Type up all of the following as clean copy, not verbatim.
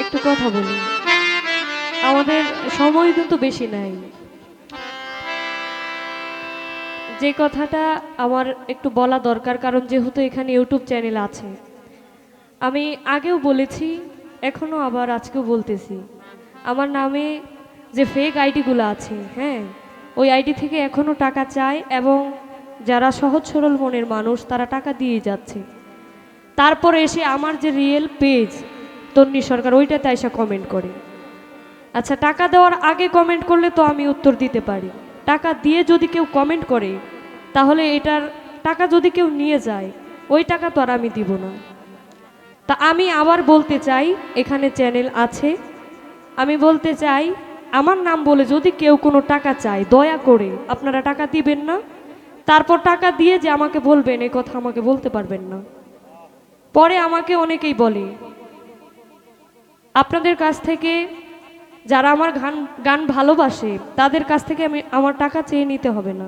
একটু কথা বলি। আমাদের সময় কিন্তু বেশি নাই। যে কথাটা আমার একটু বলা দরকার, কারণ যেহেতু এখানে ইউটিউব চ্যানেল আছে, আমি আগেও বলেছি, এখনও আবার আজকেও বলতেছি। আমার নামে যে ফেক আইডিগুলো আছে, হ্যাঁ, ওই আইডি থেকে এখনও টাকা চায় এবং যারা সহজ সরল মনের মানুষ তারা টাকা দিয়ে যাচ্ছে। তারপর এসে আমার যে রিয়েল পেজ তন্নি সরকার, ওইটাতে এসে কমেন্ট করে। আচ্ছা, টাকা দেওয়ার আগে কমেন্ট করলে তো আমি উত্তর দিতে পারি। টাকা দিয়ে যদি কেউ কমেন্ট করে, তাহলে এটার টাকা যদি কেউ নিয়ে যায়, ওই টাকা তো আর আমি দিব না। তা আমি আবার বলতে চাই, এখানে চ্যানেল আছে, আমি বলতে চাই, আমার নাম বলে যদি কেউ কোনো টাকা চায়, দয়া করে আপনারা টাকা দিবেন না। তারপর টাকা দিয়ে যে আমাকে বলবেন, এই কথা আমাকে বলতে পারবেন না। পরে আমাকে অনেকেই বলে, আপনাদের কাছ থেকে যারা আমার গান গান ভালোবাসে তাদের কাছ থেকে আমি আমার টাকা চেয়ে নিতে হবে না।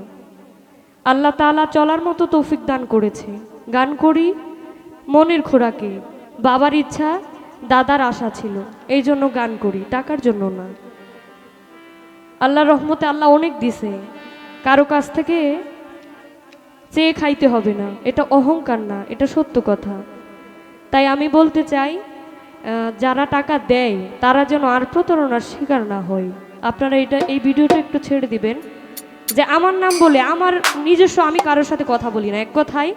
আল্লাহ তাআলা চলার মতো তৌফিক দান করেছে, গান করি মনের খোরাকে, বাবার ইচ্ছা দাদার আশা ছিল, এই জন্য গান করি, টাকার জন্য না। আল্লাহর রহমতে আল্লাহ অনেক দিছে, কারো কাছ থেকে চেয়ে খাইতে হবে না, এটা অহংকার না, এটা সত্য কথা। তাই আমি বলতে চাই, যারা টাকা দেয় তারা যেন আর প্রতারণার শিকার না হয়। আপনারা এই ভিডিওটা একটু ছেড়ে দিবেন। যে আমার নাম বলে আমার নিজস্ব, আমি কারোর সাথে কথা বলি না, এক কথায়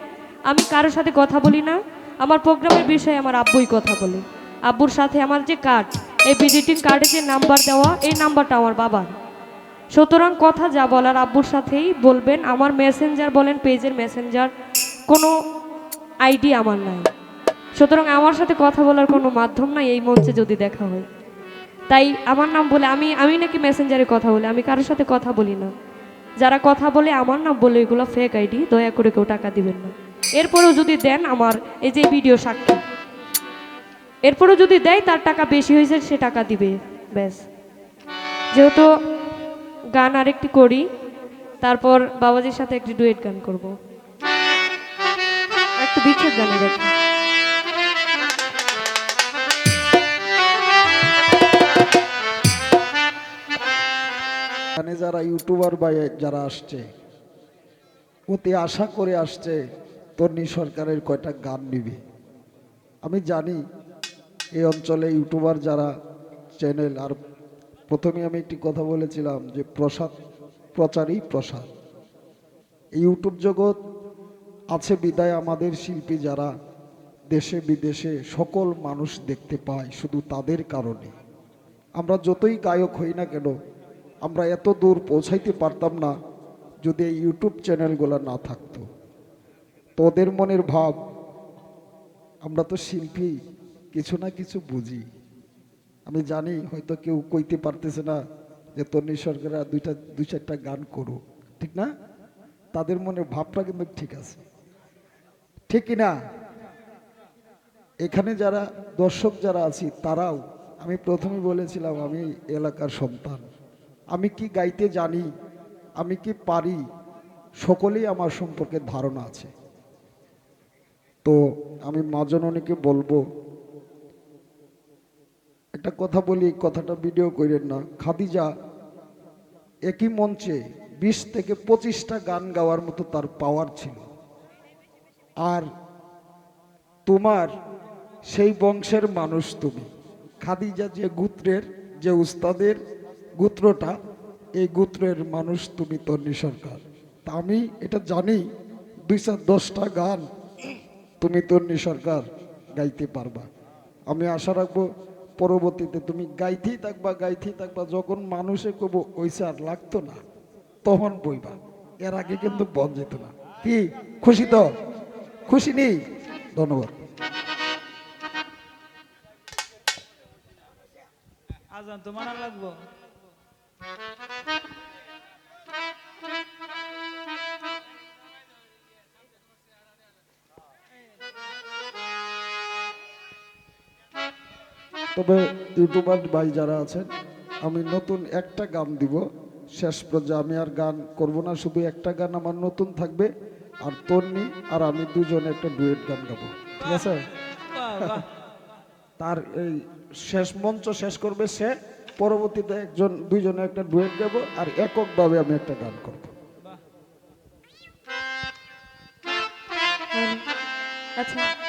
আমি কারোর সাথে কথা বলি না। আমার প্রোগ্রামের বিষয়ে আমার আব্বুই কথা বলে। আব্বুর সাথে আমার যে কার্ড, এই ভিজিটিং কার্ডে যে নাম্বার দেওয়া, এই নাম্বারটা আমার বাবার। সুতরাং কথা যা বলার আব্বুর সাথেই বলবেন। আমার মেসেঞ্জার বলেন, পেজের মেসেঞ্জার কোনো আইডি আমার নাই। সুতরাং আমার সাথে কথা বলার কোনো মাধ্যম নাই এই মঞ্চে যদি দেখা হয়। তাই আমার নাম বলে আমি নাকি মেসেঞ্জারে কথা বলি, আমি কারোর সাথে কথা বলি না। যারা কথা বলে আমার নাম বলে, এগুলো ফেক আইডি, দয়া করে কেউ টাকা দিবেন না। এরপরেও যদি দেন, আমার এই যে ভিডিও সাক্ষী, এরপরেও যদি দেয় তার টাকা বেশি হয়েছে, সে টাকা দিবে, ব্যাস। যেহেতু গান আরেকটি করি, তারপর বাবাজির সাথে একটি ডুয়েট গান করব, একটু বিচ্ছেদ গানে দেখি। এখানে যারা ইউটিউবার বা যারা আসছে, অতি আশা করে আসছে তন্নি সরকারের কয়টা গান নিবে। আমি জানি এই অঞ্চলে ইউটিউবার যারা চ্যানেল, আর প্রথমে আমি একটি কথা বলেছিলাম যে প্রসাদ প্রচারই প্রসাদ। এই ইউটিউব জগৎ আছে বিদায় আমাদের শিল্পী যারা দেশে বিদেশে সকল মানুষ দেখতে পায় শুধু তাদের কারণে। আমরা যতই গায়ক হই না কেন, আমরা এত দূর পৌঁছাইতে পারতাম না যদি এই ইউটিউব চ্যানেলগুলো না থাকতো। তো ওদের মনের ভাব, আমরা তো শিল্পী, কিছু না কিছু বুঝি। আমি জানি হয়তো কেউ কইতে পারতেছে না যে তন্নি সরকার দুই চারটা গান করুক, ঠিক না? তাদের মনের ভাবটা কিন্তু ঠিক আছে, ঠিক কিনা? এখানে যারা দর্শক যারা আছি তারাও, আমি প্রথমে বলেছিলাম আমি এলাকার সন্তান, আমি কি গাইতে জানি, আমি কি পারি, সকলেই আমার সম্পর্কে ধারণা আছে। তো আমি মা জননীকে বলবো একটা কথা বলি, কথাটা ভিডিও করেন না। খাদিজা একই মঞ্চে 20 থেকে 25টা গান গাওয়ার মতো তার পাওয়ার ছিল। আর তোমার সেই বংশের মানুষ তুমি। খাদিজা যে গোত্রের, যে উস্তাদের গোত্রটা, এই গোত্রের মানুষ তুমি তন্নি সরকার। তা আমি এটা জানি 210টা গান তুমি তন্নি সরকার গাইতে পারবা। আমি আশা রাখবো পরবর্তীতে তুমি গাইতেই থাকবা, যখন মানুষে কব ওইসে আর লাগতো না তখন বইবা, এর আগে কিন্তু বন যেত না। কি খুশি তো? খুশি নেই? ধন্যবাদ। আজান তো মানা লাগবো। তবে ইউটিউবার ভাই যারা আছেন, আমি নতুন একটা গান দিব শেষ পর্যায়ে। আমি আর গান করব না, শুধু একটা গান আমার নতুন থাকবে, আর তন্নি আর আমি দুজনে একটা ডুয়েট গান গাবো, ঠিক আছে? বাহ বাহ। তার এই শেষ মঞ্চ শেষ করবে সে, পরবর্তীতে একজন দুইজনে একটা ডুয়েট গাব, আর এককভাবে আমি একটা গান করব। বাহ। আচ্ছা